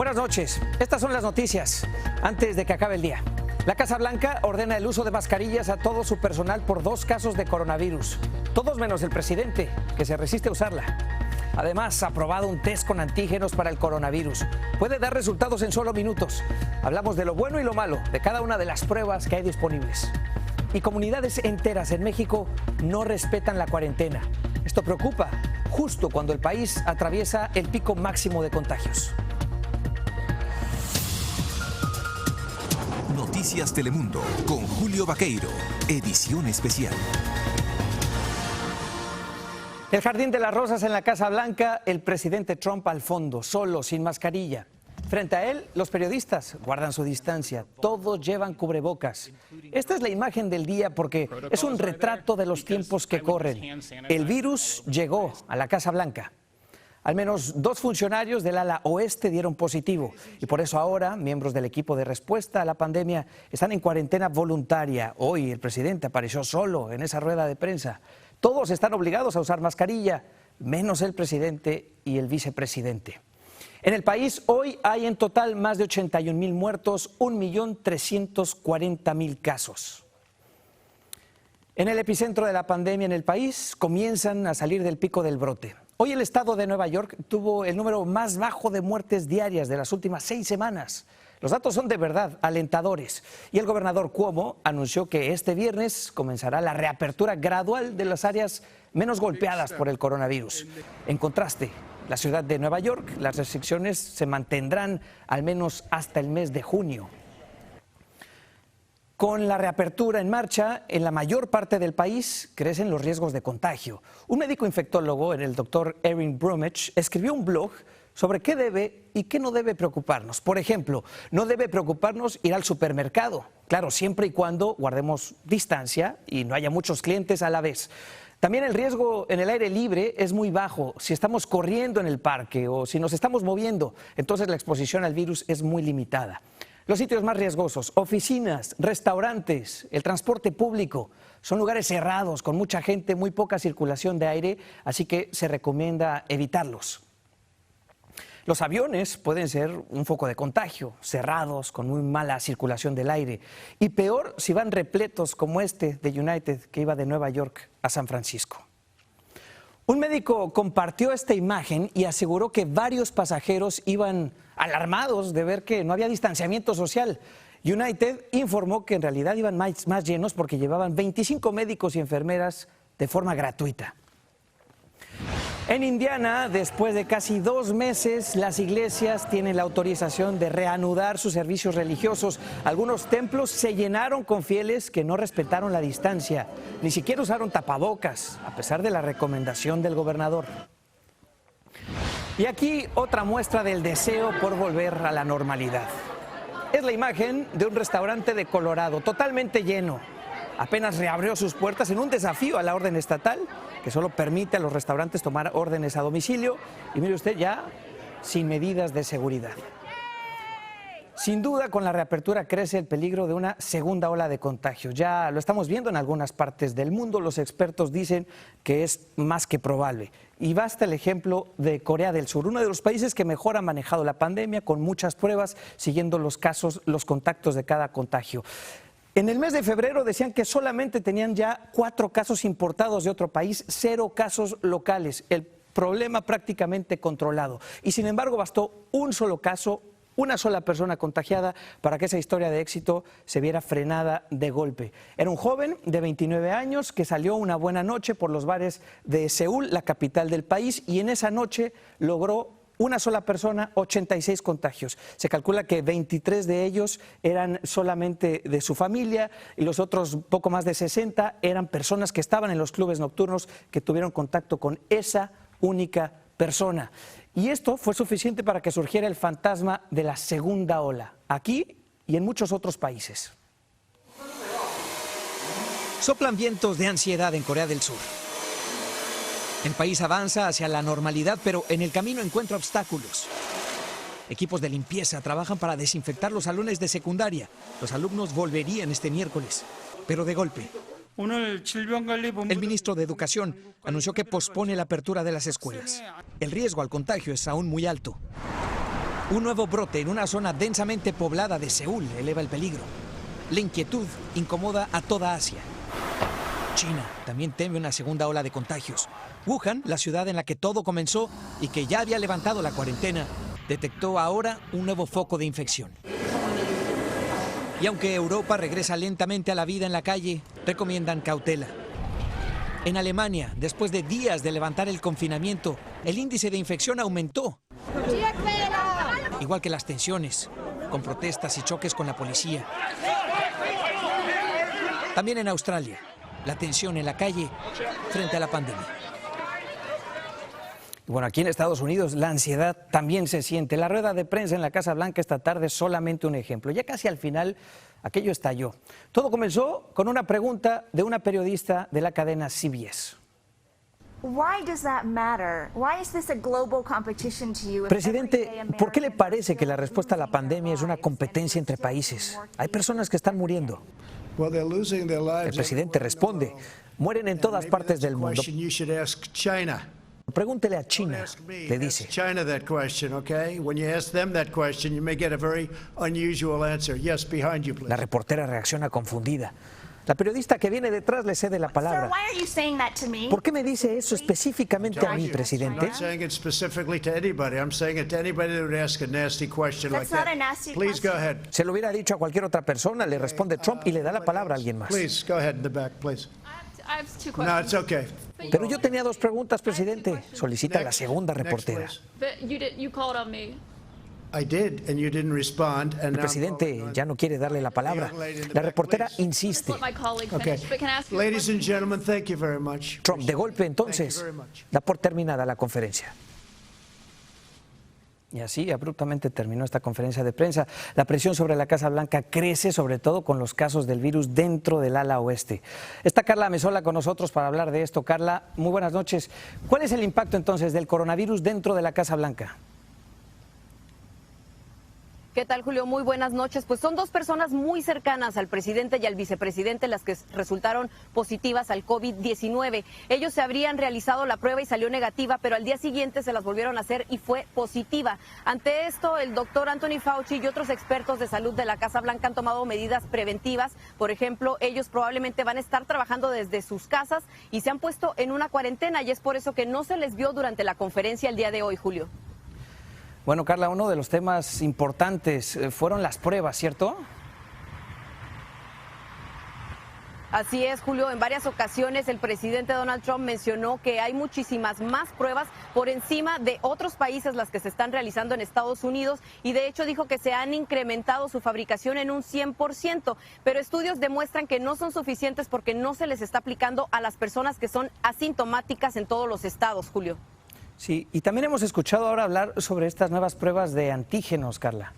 Buenas noches. Estas son las noticias antes de que acabe el día. La Casa Blanca ordena el uso de mascarillas a todo su personal por 2 casos de coronavirus. Todos menos el presidente, que se resiste a usarla. Además, ha aprobado un test con antígenos para el coronavirus. Puede dar resultados en solo minutos. Hablamos de lo bueno y lo malo de cada una de las pruebas que hay disponibles. Y comunidades enteras en México no respetan la cuarentena. Esto preocupa justo cuando el país atraviesa el pico máximo de contagios. Noticias Telemundo con Julio Vaqueiro, edición especial. El Jardín de las Rosas en la Casa Blanca, el presidente Trump al fondo, solo, sin mascarilla. Frente a él, los periodistas guardan su distancia, todos llevan cubrebocas. Esta es la imagen del día porque es un retrato de los tiempos que corren. El virus llegó a la Casa Blanca. Al menos 2 funcionarios del ala oeste dieron positivo y por eso ahora miembros del equipo de respuesta a la pandemia están en cuarentena voluntaria. Hoy el presidente apareció solo en esa rueda de prensa. Todos están obligados a usar mascarilla, menos el presidente y el vicepresidente. En el país hoy hay en total más de 81,000 muertos, 1,340,000 casos. En el epicentro de la pandemia en el país comienzan a salir del pico del brote. Hoy el estado de Nueva York tuvo el número más bajo de muertes diarias de las últimas 6 semanas. Los datos son de verdad alentadores y el gobernador Cuomo anunció que este viernes comenzará la reapertura gradual de las áreas menos golpeadas por el coronavirus. En contraste, la ciudad de Nueva York, las restricciones se mantendrán al menos hasta el mes de junio. Con la reapertura en marcha, en la mayor parte del país crecen los riesgos de contagio. Un médico infectólogo, el doctor Erin Bromwich, escribió un blog sobre qué debe y qué no debe preocuparnos. Por ejemplo, no debe preocuparnos ir al supermercado. Claro, siempre y cuando guardemos distancia y no haya muchos clientes a la vez. También el riesgo en el aire libre es muy bajo. Si estamos corriendo en el parque o si nos estamos moviendo, entonces la exposición al virus es muy limitada. Los sitios más riesgosos, oficinas, restaurantes, el transporte público, son lugares cerrados con mucha gente, muy poca circulación de aire, así que se recomienda evitarlos. Los aviones pueden ser un foco de contagio, cerrados, con muy mala circulación del aire. Y peor si van repletos como este de United, que iba de Nueva York a San Francisco. Un médico compartió esta imagen y aseguró que varios pasajeros iban alarmados de ver que no había distanciamiento social. United informó que en realidad iban más llenos porque llevaban 25 médicos y enfermeras de forma gratuita. En Indiana, después de casi 2 meses, las iglesias tienen la autorización de reanudar sus servicios religiosos. Algunos templos se llenaron con fieles que no respetaron la distancia, ni siquiera usaron tapabocas, a pesar de la recomendación del gobernador. Y aquí otra muestra del deseo por volver a la normalidad. Es la imagen de un restaurante de Colorado, totalmente lleno. Apenas reabrió sus puertas en un desafío a la orden estatal, que solo permite a los restaurantes tomar órdenes a domicilio. Y mire usted, ya sin medidas de seguridad. Sin duda, con la reapertura crece el peligro de una segunda ola de contagio. Ya lo estamos viendo en algunas partes del mundo. Los expertos dicen que es más que probable. Y basta el ejemplo de Corea del Sur, uno de los países que mejor ha manejado la pandemia, con muchas pruebas, siguiendo los casos, los contactos de cada contagio. En el mes de febrero decían que solamente tenían ya 4 casos importados de otro país, 0 casos locales, el problema prácticamente controlado. Y sin embargo bastó un solo caso, una sola persona contagiada para que esa historia de éxito se viera frenada de golpe. Era un joven de 29 años que salió una buena noche por los bares de Seúl, la capital del país, y en esa noche logró una sola persona, 86 contagios. Se calcula que 23 de ellos eran solamente de su familia y los otros poco más de 60 eran personas que estaban en los clubes nocturnos que tuvieron contacto con esa única persona. Y esto fue suficiente para que surgiera el fantasma de la segunda ola, aquí y en muchos otros países. Soplan vientos de ansiedad en Corea del Sur. El país avanza hacia la normalidad, pero en el camino encuentra obstáculos. Equipos de limpieza trabajan para desinfectar los salones de secundaria. Los alumnos volverían este miércoles, pero de golpe. El ministro de Educación anunció que pospone la apertura de las escuelas. El riesgo al contagio es aún muy alto. Un nuevo brote en una zona densamente poblada de Seúl eleva el peligro. La inquietud incomoda a toda Asia. China también teme una segunda ola de contagios. Wuhan, la ciudad en la que todo comenzó y que ya había levantado la cuarentena, detectó ahora un nuevo foco de infección. Y aunque Europa regresa lentamente a la vida en la calle, recomiendan cautela. En Alemania, después de días de levantar el confinamiento, el índice de infección aumentó. Igual que las tensiones, con protestas y choques con la policía. También en Australia, la tensión en la calle frente a la pandemia. Bueno, aquí en Estados Unidos la ansiedad también se siente. La rueda de prensa en la Casa Blanca esta tarde es solamente un ejemplo. Ya casi al final aquello estalló. Todo comenzó con una pregunta de una periodista de la cadena CBS. Presidente, ¿por qué le parece que la respuesta a la pandemia es una competencia entre países? Hay personas que están muriendo. El presidente responde, mueren en todas partes del mundo. Pregúntele a China, le dice. La reportera reacciona confundida. La periodista que viene detrás le cede la palabra. ¿Por qué me dice eso específicamente a mí, presidente? Se lo hubiera dicho a cualquier otra persona, le responde Trump y le da la palabra a alguien más. Pero yo tenía dos preguntas, presidente. Solicita la segunda reportera. El presidente ya no quiere darle la palabra. La reportera insiste. Trump, de golpe, entonces, da por terminada la conferencia. Y así abruptamente terminó esta conferencia de prensa. La presión sobre la Casa Blanca crece, sobre todo con los casos del virus dentro del ala oeste. Está Carla Mesola con nosotros para hablar de esto. Carla, muy buenas noches. ¿Cuál es el impacto entonces del coronavirus dentro de la Casa Blanca? ¿Qué tal, Julio? Muy buenas noches. Pues son dos personas muy cercanas al presidente y al vicepresidente las que resultaron positivas al COVID-19. Ellos se habrían realizado la prueba y salió negativa, pero al día siguiente se las volvieron a hacer y fue positiva. Ante esto, el doctor Anthony Fauci y otros expertos de salud de la Casa Blanca han tomado medidas preventivas. Por ejemplo, ellos probablemente van a estar trabajando desde sus casas y se han puesto en una cuarentena y es por eso que no se les vio durante la conferencia el día de hoy, Julio. Bueno, Carla, uno de los temas importantes fueron las pruebas, ¿cierto? Así es, Julio. En varias ocasiones el presidente Donald Trump mencionó que hay muchísimas más pruebas por encima de otros países las que se están realizando en Estados Unidos y de hecho dijo que se han incrementado su fabricación en un 100%, pero estudios demuestran que no son suficientes porque no se les está aplicando a las personas que son asintomáticas en todos los estados, Julio. Sí, y también hemos escuchado ahora hablar sobre estas nuevas pruebas de antígenos, Carla.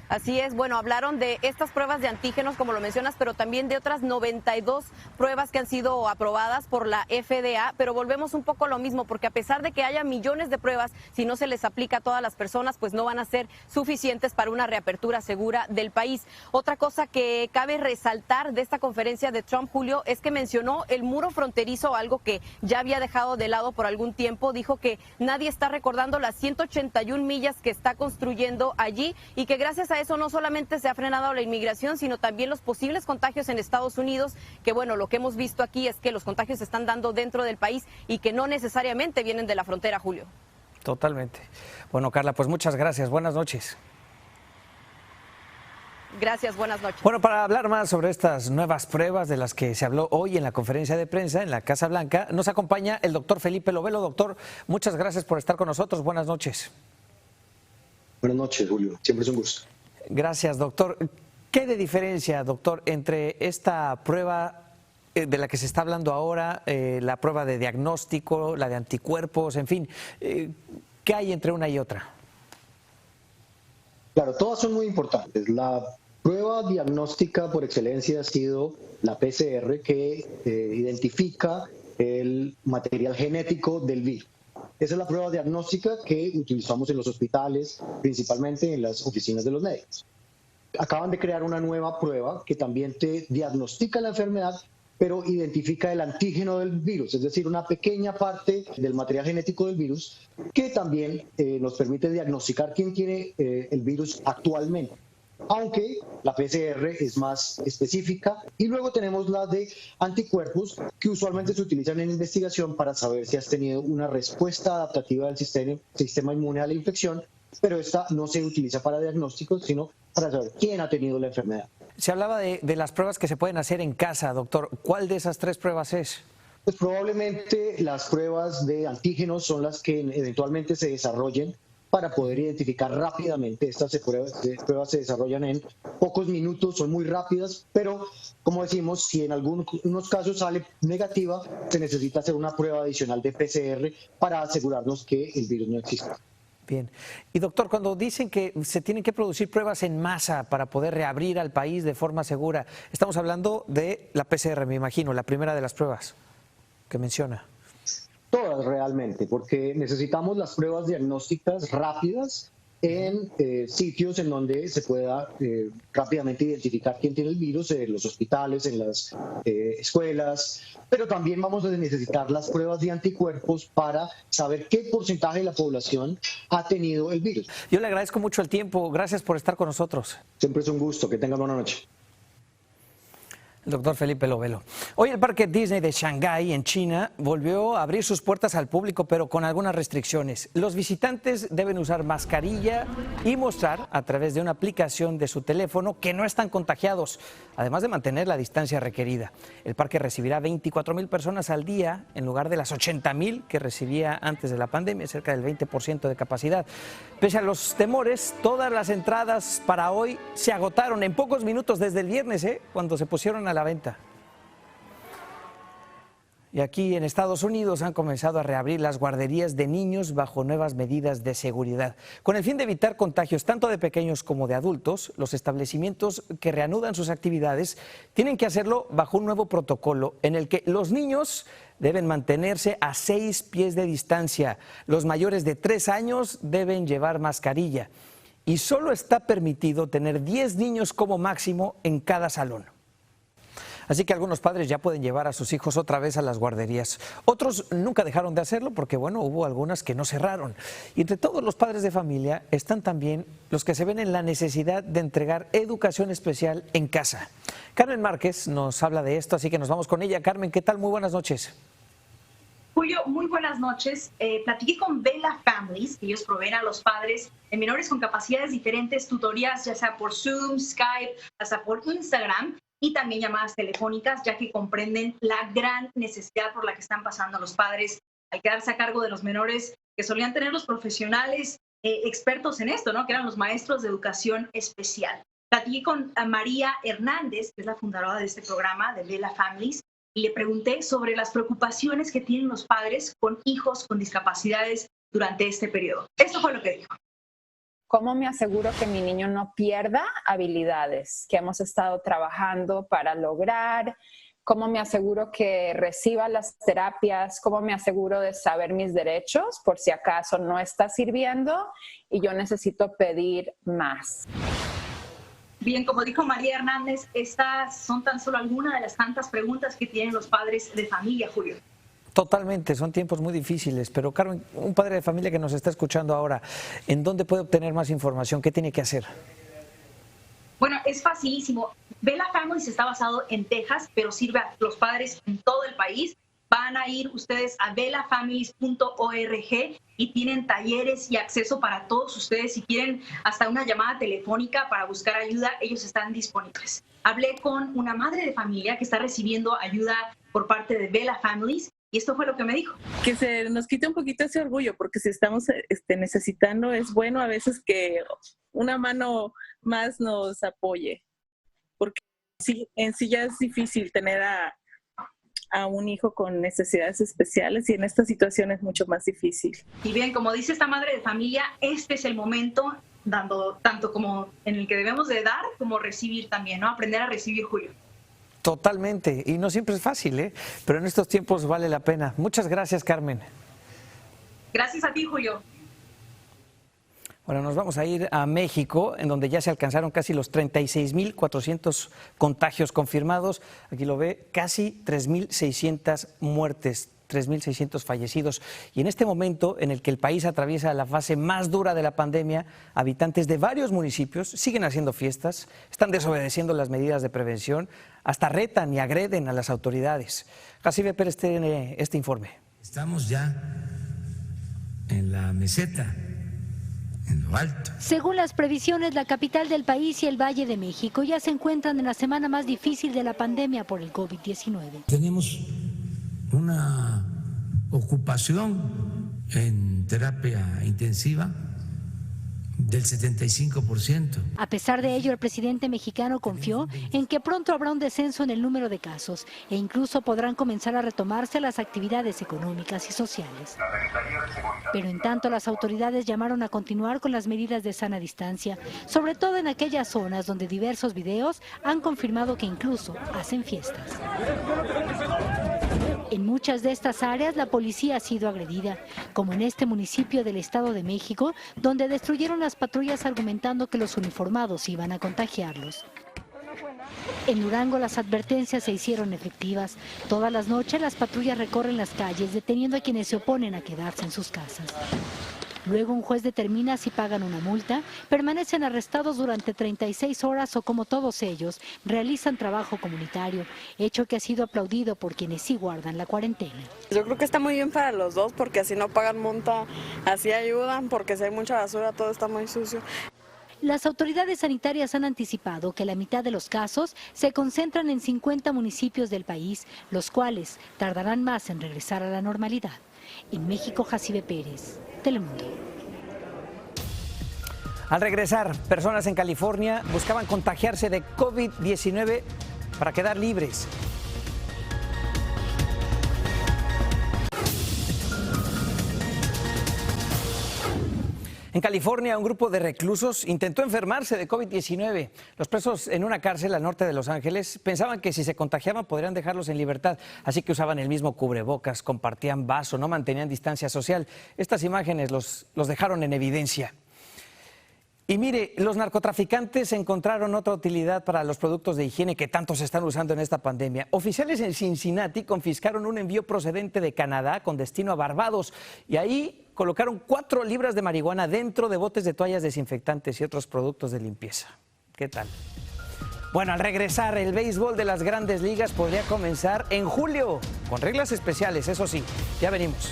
Así es, bueno, hablaron de estas pruebas de antígenos, como lo mencionas, pero también de otras 92 pruebas que han sido aprobadas por la FDA, pero volvemos un poco a lo mismo, porque a pesar de que haya millones de pruebas, si no se les aplica a todas las personas, pues no van a ser suficientes para una reapertura segura del país. Otra cosa que cabe resaltar de esta conferencia de Trump, Julio, es que mencionó el muro fronterizo, algo que ya había dejado de lado por algún tiempo. Dijo que nadie está recordando las 181 millas que está construyendo allí y que gracias a eso no solamente se ha frenado la inmigración, sino también los posibles contagios en Estados Unidos, que bueno, lo que hemos visto aquí es que los contagios se están dando dentro del país y que no necesariamente vienen de la frontera, Julio. Totalmente. Bueno, Carla, pues muchas gracias. Buenas noches. Gracias, buenas noches. Bueno, para hablar más sobre estas nuevas pruebas de las que se habló hoy en la conferencia de prensa en la Casa Blanca, nos acompaña el doctor Felipe Lovelo. Doctor, muchas gracias por estar con nosotros. Buenas noches. Buenas noches, Julio. Siempre es un gusto. Gracias, doctor. ¿Qué de diferencia, doctor, entre esta prueba de la que se está hablando ahora, la prueba de diagnóstico, la de anticuerpos, en fin, qué hay entre una y otra? Claro, todas son muy importantes. La prueba diagnóstica por excelencia ha sido la PCR, que identifica el material genético del virus. Esa es la prueba diagnóstica que utilizamos en los hospitales, principalmente en las oficinas de los médicos. Acaban de crear una nueva prueba que también te diagnostica la enfermedad, pero identifica el antígeno del virus, es decir, una pequeña parte del material genético del virus que también nos permite diagnosticar quién tiene el virus actualmente, aunque la PCR es más específica. Y luego tenemos la de anticuerpos, que usualmente se utilizan en investigación para saber si has tenido una respuesta adaptativa del sistema inmune a la infección, pero esta no se utiliza para diagnósticos, sino para saber quién ha tenido la enfermedad. Se hablaba de las pruebas que se pueden hacer en casa, doctor. ¿Cuál de esas 3 pruebas es? Pues probablemente las pruebas de antígenos son las que eventualmente se desarrollen para poder identificar rápidamente. Estas pruebas se desarrollan en pocos minutos, son muy rápidas, pero como decimos, si en algunos casos sale negativa, se necesita hacer una prueba adicional de PCR para asegurarnos que el virus no existe. Bien. Y doctor, cuando dicen que se tienen que producir pruebas en masa para poder reabrir al país de forma segura, estamos hablando de la PCR, me imagino, la primera de las pruebas que menciona. Todas realmente, porque necesitamos las pruebas diagnósticas rápidas en sitios en donde se pueda rápidamente identificar quién tiene el virus, en los hospitales, en las escuelas, pero también vamos a necesitar las pruebas de anticuerpos para saber qué porcentaje de la población ha tenido el virus. Yo le agradezco mucho el tiempo, gracias por estar con nosotros. Siempre es un gusto, que tengan buena noche. El doctor Felipe Lovelo. Hoy el parque Disney de Shanghái, en China, volvió a abrir sus puertas al público, pero con algunas restricciones. Los visitantes deben usar mascarilla y mostrar a través de una aplicación de su teléfono que no están contagiados, además de mantener la distancia requerida. El parque recibirá 24,000 personas al día en lugar de las 80,000 que recibía antes de la pandemia, cerca del 20% de capacidad. Pese a los temores, todas las entradas para hoy se agotaron en pocos minutos desde el viernes, cuando se pusieron a la venta. Y aquí en Estados Unidos han comenzado a reabrir las guarderías de niños bajo nuevas medidas de seguridad. Con el fin de evitar contagios tanto de pequeños como de adultos, los establecimientos que reanudan sus actividades tienen que hacerlo bajo un nuevo protocolo en el que los niños deben mantenerse a 6 pies de distancia. Los mayores de 3 años deben llevar mascarilla. Y solo está permitido tener 10 niños como máximo en cada salón. Así que algunos padres ya pueden llevar a sus hijos otra vez a las guarderías. Otros nunca dejaron de hacerlo porque, bueno, hubo algunas que no cerraron. Y entre todos los padres de familia están también los que se ven en la necesidad de entregar educación especial en casa. Carmen Márquez nos habla de esto, así que nos vamos con ella. Carmen, ¿qué tal? Muy buenas noches. Julio, muy buenas noches. Platiqué con Vela Families, que ellos proveen a los padres de menores con capacidades diferentes, tutorías, ya sea por Zoom, Skype, hasta por Instagram, y también llamadas telefónicas, ya que comprenden la gran necesidad por la que están pasando los padres al quedarse a cargo de los menores que solían tener los profesionales expertos en esto, ¿no? Que eran los maestros de educación especial. Platiqué con María Hernández, que es la fundadora de este programa de Vela Families, y le pregunté sobre las preocupaciones que tienen los padres con hijos con discapacidades durante este periodo. Esto fue lo que dijo. ¿Cómo me aseguro que mi niño no pierda habilidades que hemos estado trabajando para lograr? ¿Cómo me aseguro que reciba las terapias? ¿Cómo me aseguro de saber mis derechos por si acaso no está sirviendo y yo necesito pedir más? Bien, como dijo María Hernández, estas son tan solo algunas de las tantas preguntas que tienen los padres de familia, Julio. Totalmente, son tiempos muy difíciles, pero Carmen, un padre de familia que nos está escuchando ahora, ¿en dónde puede obtener más información? ¿Qué tiene que hacer? Bueno, es facilísimo. Vela Families está basado en Texas, pero sirve a los padres en todo el país. Van a ir ustedes a velafamilies.org y tienen talleres y acceso para todos ustedes. Si quieren hasta una llamada telefónica para buscar ayuda, ellos están disponibles. Hablé con una madre de familia que está recibiendo ayuda por parte de Vela Families. Y esto fue lo que me dijo. Que se nos quite un poquito ese orgullo, porque si estamos necesitando, es bueno a veces que una mano más nos apoye. Porque sí, en sí ya es difícil tener a un hijo con necesidades especiales y en esta situación es mucho más difícil. Y bien, como dice esta madre de familia, este es el momento, tanto como en el que debemos de dar como recibir también, ¿no? Aprender a recibir, Julio. Totalmente, y no siempre es fácil, pero en estos tiempos vale la pena. Muchas gracias, Carmen. Gracias a ti, Julio. Bueno, nos vamos a ir a México, en donde ya se alcanzaron casi los 36.400 contagios confirmados. Aquí lo ve, casi 3.600 muertes, 3.600 fallecidos. Y en este momento en el que el país atraviesa la fase más dura de la pandemia, habitantes de varios municipios siguen haciendo fiestas, están desobedeciendo las medidas de prevención, hasta retan y agreden a las autoridades. Jacibe Pérez tiene este informe. Estamos ya en la meseta, en lo alto. Según las previsiones, la capital del país y el Valle de México ya se encuentran en la semana más difícil de la pandemia por el COVID-19. Tenemos una ocupación en terapia intensiva del 75%. A pesar de ello, el presidente mexicano confió en que pronto habrá un descenso en el número de casos e incluso podrán comenzar a retomarse las actividades económicas y sociales. Pero en tanto, las autoridades llamaron a continuar con las medidas de sana distancia, sobre todo en aquellas zonas donde diversos videos han confirmado que incluso hacen fiestas. En muchas de estas áreas la policía ha sido agredida, como en este municipio del Estado de México, donde destruyeron las patrullas argumentando que los uniformados iban a contagiarlos. En Durango las advertencias se hicieron efectivas. Todas las noches las patrullas recorren las calles deteniendo a quienes se oponen a quedarse en sus casas. Luego un juez determina si pagan una multa, permanecen arrestados durante 36 horas o, como todos ellos, realizan trabajo comunitario, hecho que ha sido aplaudido por quienes sí guardan la cuarentena. Yo creo que está muy bien para los dos porque así no pagan multa, así ayudan porque si hay mucha basura todo está muy sucio. Las autoridades sanitarias han anticipado que la mitad de los casos se concentran en 50 municipios del país, los cuales tardarán más en regresar a la normalidad. En México, Jacibe Pérez, Telemundo. Al regresar, personas en California buscaban contagiarse de COVID-19 para quedar libres. En California, un grupo de reclusos intentó enfermarse de COVID-19. Los presos en una cárcel al norte de Los Ángeles pensaban que si se contagiaban podrían dejarlos en libertad, así que usaban el mismo cubrebocas, compartían vaso, no mantenían distancia social. Estas imágenes los dejaron en evidencia. Y mire, los narcotraficantes encontraron otra utilidad para los productos de higiene que tanto se están usando en esta pandemia. Oficiales en Cincinnati confiscaron un envío procedente de Canadá con destino a Barbados y ahí colocaron 4 libras de marihuana dentro de botes de toallas desinfectantes y otros productos de limpieza. ¿Qué tal? Bueno, al regresar, el béisbol de las Grandes Ligas podría comenzar en julio, con reglas especiales, eso sí. Ya venimos.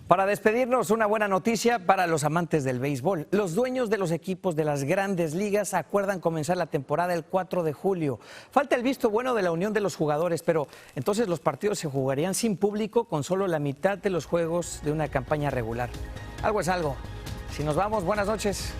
Para despedirnos, una buena noticia para los amantes del béisbol. Los dueños de los equipos de las Grandes Ligas acuerdan comenzar la temporada el 4 de julio. Falta el visto bueno de la unión de los jugadores, pero entonces los partidos se jugarían sin público con solo la mitad de los juegos de una campaña regular. Algo es algo. Si nos vamos, buenas noches.